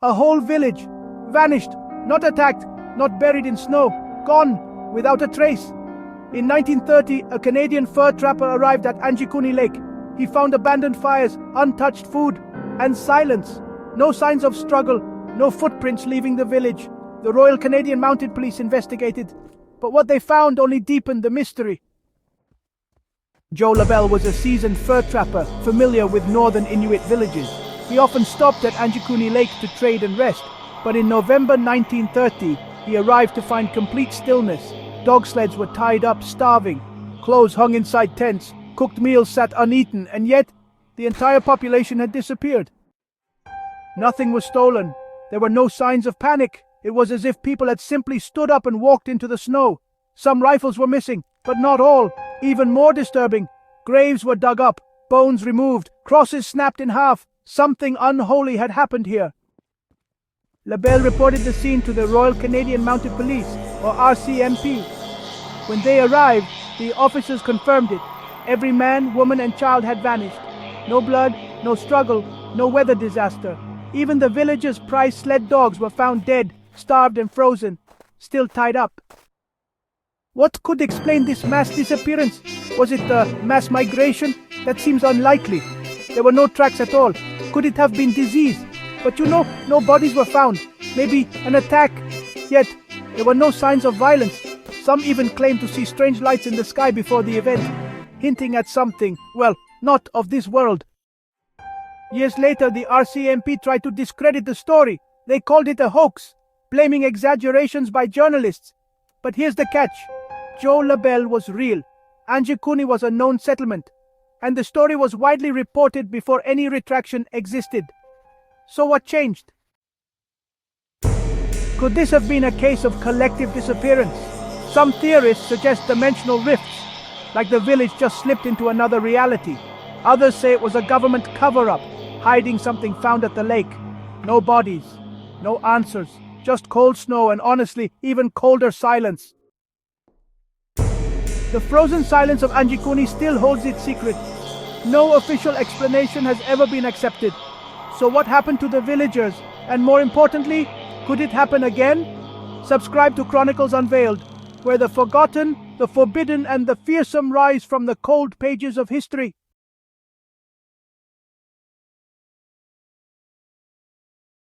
A whole village, vanished, not attacked, not buried in snow, gone, without a trace. In 1930, a Canadian fur trapper arrived at Angikuni Lake. He found abandoned fires, untouched food, and silence. No signs of struggle, no footprints leaving the village. The Royal Canadian Mounted Police investigated, but what they found only deepened the mystery. Joe LaBelle was a seasoned fur trapper, familiar with northern Inuit villages. He often stopped at Angikuni Lake to trade and rest, but in November 1930, he arrived to find complete stillness. Dog sleds were tied up, starving. Clothes hung inside tents. Cooked meals sat uneaten, and yet the entire population had disappeared. Nothing was stolen. There were no signs of panic. It was as if people had simply stood up and walked into the snow. Some rifles were missing, but not all. Even more disturbing, graves were dug up, bones removed, crosses snapped in half. Something unholy had happened here. LaBelle reported the scene to the Royal Canadian Mounted Police, or RCMP. When they arrived, the officers confirmed it. Every man, woman, and child had vanished. No blood, no struggle, no weather disaster. Even the villagers' prized sled dogs were found dead, starved and frozen, still tied up. What could explain this mass disappearance? Was it mass migration? That seems unlikely. There were no tracks at all. Could it have been disease? But no bodies were found. Maybe an attack. Yet, there were no signs of violence. Some even claimed to see strange lights in the sky before the event, hinting at something, well, not of this world. Years later, the RCMP tried to discredit the story. They called it a hoax, blaming exaggerations by journalists. But here's the catch. Joe LaBelle was real. Angikuni was a known settlement, and the story was widely reported before any retraction existed. So what changed? Could this have been a case of collective disappearance? Some theorists suggest dimensional rifts, like the village just slipped into another reality. Others say it was a government cover-up, hiding something found at the lake. No bodies, no answers, just cold snow and honestly, even colder silence. The frozen silence of Angikuni still holds its secret. No official explanation has ever been accepted. So what happened to the villagers? And more importantly, could it happen again? Subscribe to Chronicles Unveiled, where the forgotten, the forbidden, and the fearsome rise from the cold pages of history.